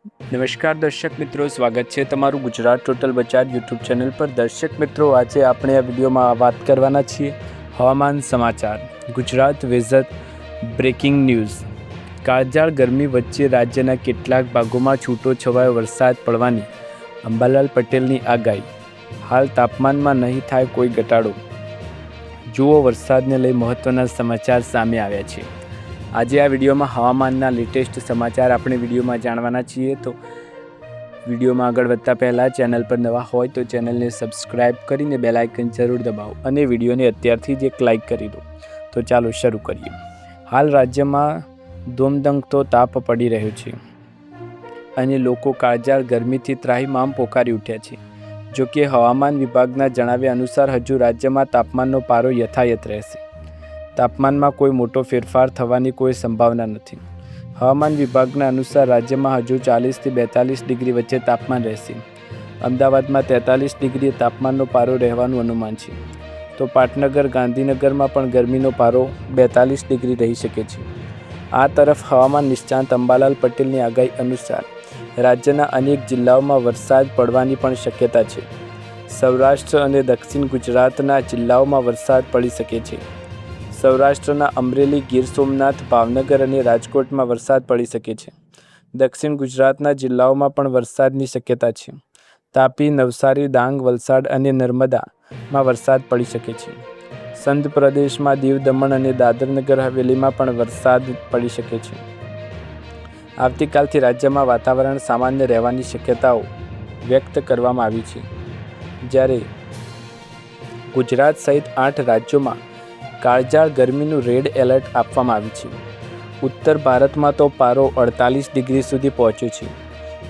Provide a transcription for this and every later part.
નમસ્કાર દર્શક મિત્રો, સ્વાગત છે તમારું ગુજરાત ટોટલ બજાર યુટ્યુબ ચેનલ પર। દર્શક મિત્રો, આજે આપણે આ વિડીયોમાં વાત કરવાના છીએ હવામાન સમાચાર, ગુજરાત વેધર બ્રેકિંગ ન્યૂઝ। કાળઝાળ ગરમી વચ્ચે રાજ્યના કેટલાક ભાગોમાં છૂટો છવાયો વરસાદ પડવાની અંબાલાલ પટેલની આગાહી। હાલ તાપમાનમાં નહીં થાય કોઈ ઘટાડો। જુઓ વરસાદને લઈ મહત્વના સમાચાર સામે આવ્યા છે। આજે આ વિડીયોમાં હવામાનના લેટેસ્ટ સમાચાર આપણે વિડીયોમાં જાણવાના છીએ। તો વિડીયોમાં આગળ વધતા પહેલાં ચેનલ પર નવા હોય તો ચેનલને સબસ્ક્રાઈબ કરીને બેલ આઇકન જરૂર દબાવો અને વિડીયોને અત્યારથી જ એક લાઇક કરી દો। તો ચાલો શરૂ કરીએ। હાલ રાજ્યમાં ધોમધખતો તાપ પડી રહ્યો છે અને લોકો કાળઝાળ ગરમીથી ત્રાહિમામ પોકારી ઉઠ્યા છે। જો કે હવામાન વિભાગના જણાવ્યા અનુસાર હજુ રાજ્યમાં તાપમાનનો પારો યથાવત રહેશે। તાપમાનમાં કોઈ મોટો ફેરફાર થવાની કોઈ સંભાવના નથી। હવામાન વિભાગના અનુસાર રાજ્યમાં હજુ 40થી 42 ડિગ્રી વચ્ચે તાપમાન રહેશે। અમદાવાદમાં 43 ડિગ્રી તાપમાનનો પારો રહેવાનું અનુમાન છે। તો પાટનગર, ગાંધીનગરમાં પણ ગરમીનો પારો 42 ડિગ્રી રહી શકે છે। આ તરફ હવામાન નિષ્ણાત અંબાલાલ પટેલની આગાહી અનુસાર રાજ્યના અનેક જિલ્લાઓમાં વરસાદ પડવાની પણ શક્યતા છે। સૌરાષ્ટ્ર અને દક્ષિણ ગુજરાતના જિલ્લાઓમાં વરસાદ પડી શકે છે। સૌરાષ્ટ્રના અમરેલી, ગીર સોમનાથ, ભાવનગર અને રાજકોટમાં વરસાદ પડી શકે છે। દક્ષિણ ગુજરાતના જિલ્લાઓમાં પણ વરસાદની શક્યતા છે। તાપી, નવસારી, ડાંગ, વલસાડ અને નર્મદામાં વરસાદ પડી શકે છે। સંઘ પ્રદેશમાં દીવ, દમણ અને દાદર નગર હવેલીમાં પણ વરસાદ પડી શકે છે। આવતીકાલથી રાજ્યમાં વાતાવરણ સામાન્ય રહેવાની શક્યતાઓ વ્યક્ત કરવામાં આવી છે। જ્યારે ગુજરાત સહિત 8 રાજ્યોમાં કાળઝાળ ગરમીનું રેડ એલર્ટ આપવામાં આવ્યું છે। ઉત્તર ભારતમાં તો પારો 48 ડિગ્રી સુધી પહોંચ્યો છે।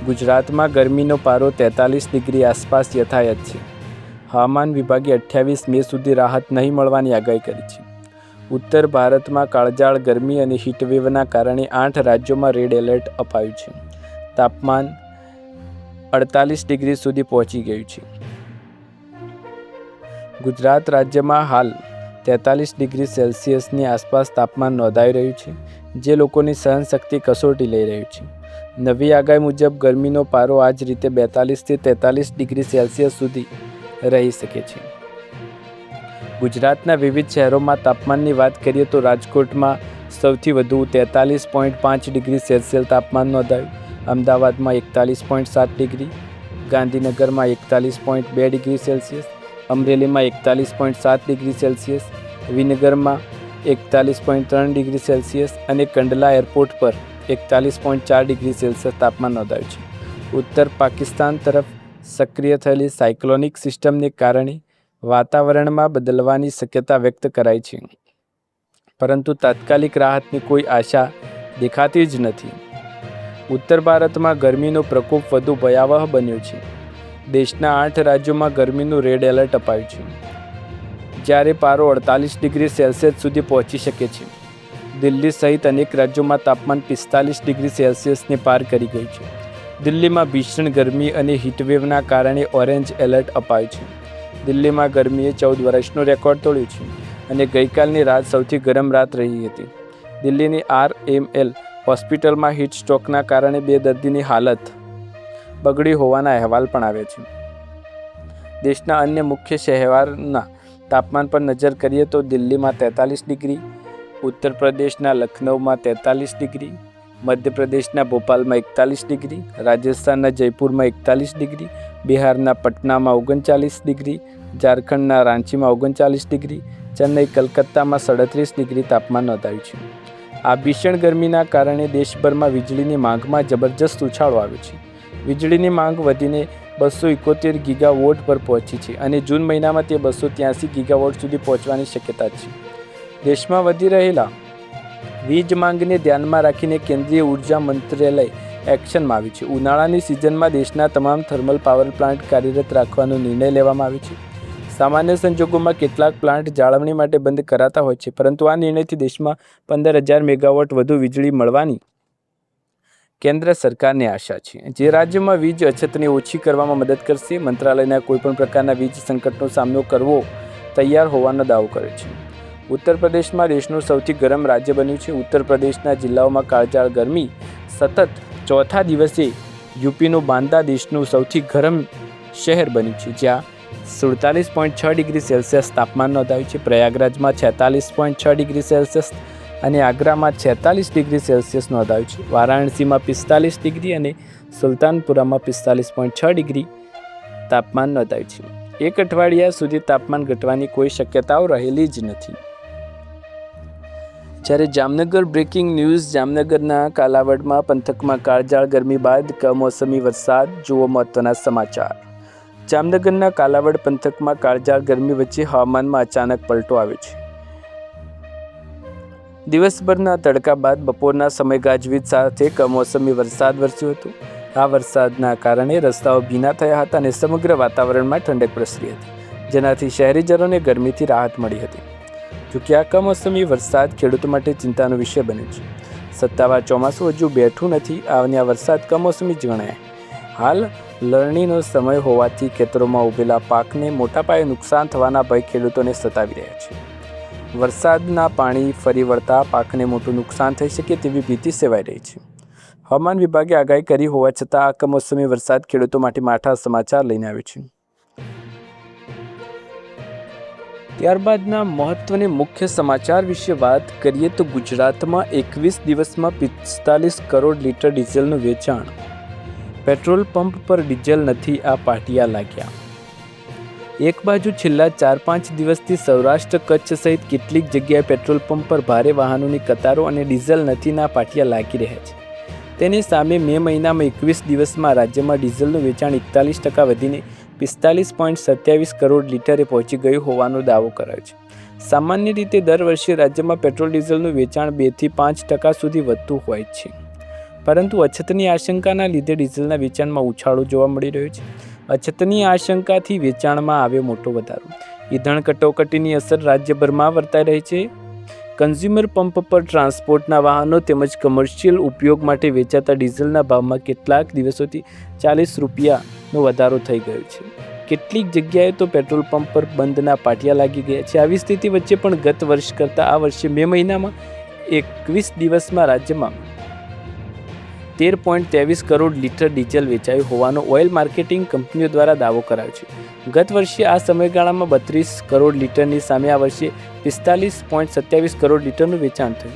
ગુજરાતમાં ગરમીનો પારો 43 ડિગ્રી આસપાસ યથાવત છે। હવામાન વિભાગે 28 મે સુધી રાહત નહીં મળવાની આગાહી કરી છે। ઉત્તર ભારતમાં કાળઝાળ ગરમી અને હીટવેવના કારણે 8 રાજ્યોમાં રેડ એલર્ટ અપાયું છે। તાપમાન 48 ડિગ્રી સુધી પહોંચી ગયું છે। ગુજરાત રાજ્યમાં હાલ 43 ડિગ્રી સેલ્સિયસની આસપાસ તાપમાન નોંધાઈ રહ્યું છે, જે લોકોની સહનશક્તિ કસોટી લઈ રહ્યું છે। નવી આગાહી મુજબ ગરમીનો પારો આ જ રીતે 42થી 43 ડિગ્રી સેલ્સિયસ સુધી રહી શકે છે। ગુજરાતના વિવિધ શહેરોમાં તાપમાનની વાત કરીએ તો રાજકોટમાં સૌથી વધુ 43.5 ડિગ્રી સેલ્સિયસ તાપમાન નોંધાયું। અમદાવાદમાં 41.7 ડિગ્રી, ગાંધીનગરમાં 41.2 ડિગ્રી સેલ્સિયસ, અમરેલીમાં 41.7 ડિગ્રી સેલ્સિયસ, વિનગરમાં 41.3 ડિગ્રી સેલ્સિયસ અને કંડલા એરપોર્ટ પર 41.4 ડિગ્રી સેલ્સિયસ તાપમાન નોંધાયું છે। ઉત્તર પાકિસ્તાન તરફ સક્રિય થયેલી સાયક્લોનિક સિસ્ટમને કારણે વાતાવરણમાં બદલવાની શક્યતા વ્યક્ત કરાઈ છે, પરંતુ તાત્કાલિક રાહતની કોઈ આશા દેખાતી જ નથી। ઉત્તર ભારતમાં ગરમીનો પ્રકોપ વધુ ભયાવહ બન્યો છે। દેશના 8 રાજ્યોમાં ગરમીનું રેડ એલર્ટ અપાયું છે, જ્યારે પારો 48 ડિગ્રી સેલ્સિયસ સુધી પહોંચી શકે છે। દિલ્હી સહિત અનેક રાજ્યોમાં તાપમાન 45 ડિગ્રી સેલ્સિયસને પાર કરી ગયું છે। દિલ્હીમાં ભીષણ ગરમી અને હીટવેવના કારણે ઓરેન્જ એલર્ટ અપાયું છે। દિલ્હીમાં ગરમીએ 14 વર્ષનો રેકોર્ડ તોડ્યો છે અને ગઈકાલની રાત સૌથી ગરમ રાત રહી હતી। દિલ્હીની RML હોસ્પિટલમાં હીટ સ્ટ્રોકના કારણે 2 દર્દીની હાલત બગડી હોવાના અહેવાલ પણ આવ્યા છે। દેશના અન્ય મુખ્ય શહેરોના તાપમાન પર નજર કરીએ તો દિલ્હીમાં 43 ડિગ્રી, ઉત્તર પ્રદેશના લખનૌમાં 43 ડિગ્રી, મધ્યપ્રદેશના ભોપાલમાં 41 ડિગ્રી, રાજસ્થાનના જયપુરમાં 41 ડિગ્રી, બિહારના પટનામાં 39 ડિગ્રી, ઝારખંડના રાંચીમાં 39 ડિગ્રી, ચેન્નઈ, કલકત્તામાં 37 ડિગ્રી તાપમાન નોંધાયું છે। આ ભીષણ ગરમીના કારણે દેશભરમાં વીજળીની માંગમાં જબરજસ્ત ઉછાળો આવ્યો છે। વીજળીની માંગ વધીને 271 ગીગાવોટ પર પહોંચી છે અને જૂન મહિનામાં તે 283 ગીગાવોટ સુધી પહોંચવાની શક્યતા છે। દેશમાં વધી રહેલા વીજ માંગને ધ્યાનમાં રાખીને કેન્દ્રીય ઉર્જા મંત્રાલય એક્શનમાં આવ્યું છે। ઉનાળાની સિઝનમાં દેશના તમામ થર્મલ પાવર પ્લાન્ટ કાર્યરત રાખવાનો નિર્ણય લેવામાં આવ્યો છે। સામાન્ય સંજોગોમાં કેટલાક પ્લાન્ટ જાળવણી માટે બંધ કરાતા હોય છે, પરંતુ આ નિર્ણયથી દેશમાં 15,000 મેગાવોટ વધુ વીજળી મળવાની કેન્દ્ર સરકારને આશા છે, જે રાજ્યમાં વીજ અછતને ઓછી કરવામાં મદદ કરશે। મંત્રાલયના કોઈપણ પ્રકારના વીજ સંકટનો સામનો કરવો તૈયાર હોવાનો દાવો કર્યો છે। ઉત્તર પ્રદેશમાં દેશનું સૌથી ગરમ રાજ્ય બન્યું છે। ઉત્તર પ્રદેશના જિલ્લાઓમાં કાળઝાળ ગરમી સતત ચોથા દિવસે યુપીનું બાંદા દેશનું સૌથી ગરમ શહેર બન્યું છે, જ્યાં 47.6 ડિગ્રી સેલ્સિયસ તાપમાન નોંધાયું છે. પ્રયાગરાજમાં 46.6 ડિગ્રી સેલ્સિયસ અને આગ્રામાં 46 ડિગ્રી સેલ્સિયસ નોંધાયું છે. વારાણસીમાં 45 ડિગ્રી અને સુલતાનપુરામાં 45.6 ડિગ્રી તાપમાન નોંધાયું છે. એક અઠવાડિયા સુધી તાપમાન ઘટવાની કોઈ શક્યતાઓ રહેલી જ નથી. જ્યારે જામનગર બ્રેકિંગ ન્યૂઝ. જામનગરના કાલાવડમાં પંથકમાં કાળઝાળ ગરમી બાદ કમોસમી વરસાદ. જુઓ મહત્વના સમાચાર. જામનગરના કાલાવડ પંથકમાં કાળઝાળ ગરમી વચ્ચે હવામાનમાં અચાનક પલટો આવ્યો છે. દિવસભરના તડકા બાદ બપોરના સમયે ગાજવીજ સાથે કમોસમી વરસાદ વરસ્યો હતો. આ વરસાદના કારણે રસ્તાઓ ભીના થયા હતા અને સમગ્ર વાતાવરણમાં ઠંડક પ્રસરી હતી, જેનાથી શહેરીજનોને ગરમીથી રાહત મળી હતી. જોકે આ કમોસમી વરસાદ ખેડૂતો માટે ચિંતાનો વિષય બન્યો છે. સત્તાવાર ચોમાસું હજુ બેઠું નથી અને આ વરસાદ કમોસમી જ ગણાય. હાલ લણણીનો સમય હોવાથી ખેતરોમાં ઉભેલા પાકને મોટા પાયે નુકસાન થવાના ભય ખેડૂતોને સતાવી રહ્યા છે. વરસાદના પાણી ફરી વળતા પાકને મોટું નુકસાન થઈ શકે તેવી ભીતિ સેવાઈ રહી છે. હવામાન વિભાગે આગાહી કરી હોવા છતાં આ કમોસમી વરસાદ ખેડૂતો માટે માઠા સમાચાર લઈને આવ્યો છે. ત્યારબાદના મહત્વની મુખ્ય સમાચાર વિશે વાત કરીએ તો ગુજરાતમાં 21 દિવસમાં 45 કરોડ લીટર ડીઝલનું વેચાણ. પેટ્રોલ પંપ પર ડીઝલ નથી, આ પાટિયા લાગ્યા. એક બાજુ છેલ્લા 4-5 દિવસથી સૌરાષ્ટ્ર, કચ્છ સહિત કેટલીક જગ્યાએ પેટ્રોલ પંપ પર ભારે વાહનોની કતારો અને ડીઝલ નથીના પાટિયા લાગી રહ્યા છે. તેની સામે મે મહિનામાં 21 દિવસમાં રાજ્યમાં ડીઝલનું વેચાણ 41% વધીને 45.27 કરોડ લીટરે પહોંચી ગયું હોવાનો દાવો કરાયો છે. સામાન્ય રીતે દર વર્ષે રાજ્યમાં પેટ્રોલ ડીઝલનું વેચાણ 2 થી 5% સુધી વધતું હોય છે, પરંતુ અછતની આશંકાના લીધે ડીઝલના વેચાણમાં ઉછાળો જોવા મળી રહ્યો છે. અછતની આશંકાથી વેચાણમાં આવ્યો મોટો વધારો. ઈંધણ કટોકટીની અસર રાજ્યભરમાં વર્તાઈ રહી છે. કન્ઝ્યુમર પંપ પર ટ્રાન્સપોર્ટના વાહનો તેમજ કમર્શિયલ ઉપયોગ માટે વેચાતા ડીઝલના ભાવમાં કેટલાક દિવસોથી 40 રૂપિયાનો વધારો થઈ ગયો છે. કેટલીક જગ્યાએ તો પેટ્રોલ પંપ પર બંધના પાટિયા લાગી ગયા છે. આવી સ્થિતિ વચ્ચે પણ ગત વર્ષ કરતાં આ વર્ષે મે મહિનામાં 21 દિવસમાં રાજ્યમાં 13.23 કરોડ લીટર ડીઝલ વેચાયું હોવાનો ઓઇલ માર્કેટિંગ કંપનીઓ દ્વારા દાવો કરાયો છે. ગત વર્ષે આ સમયગાળામાં 32 કરોડ લીટરની સામે આ વર્ષે 45.27 કરોડ લીટરનું વેચાણ થયું,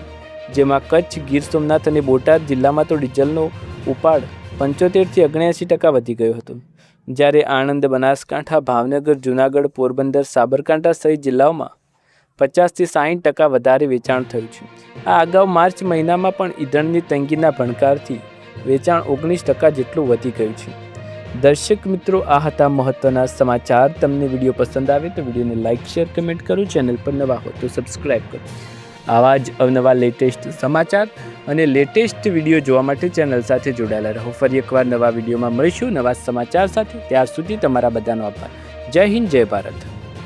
જેમાં કચ્છ, ગીર સોમનાથ અને બોટાદ જિલ્લામાં તો ડીઝલનો ઉપાડ 75 થી 79% વધી ગયો હતો. જ્યારે આણંદ, બનાસકાંઠા, ભાવનગર, જૂનાગઢ, પોરબંદર, સાબરકાંઠા સહિત જિલ્લાઓમાં 50 થી 60% વધારે વેચાણ થયું છે. આ અગાઉ માર્ચ મહિનામાં પણ ઈંધણની તંગીના ભણકારથી વેચાણ 19% જેટલું વધી ગયું છે. દર્શક મિત્રો, આ હતા મહત્વના સમાચાર. તમને વિડીયો પસંદ આવે તો વિડીયોને લાઇક, શેર, કમેન્ટ કરો. ચેનલ પર નવા હો તો સબસ્ક્રાઈબ કરો. આવા જ અવનવા લેટેસ્ટ સમાચાર અને લેટેસ્ટ વિડીયો જોવા માટે ચેનલ સાથે જોડાયેલા રહો. ફરી એકવાર નવા વિડીયોમાં મળીશું નવા સમાચાર સાથે. ત્યાર સુધી તમારા બધાનો આભાર. જય હિન્દ, જય ભારત.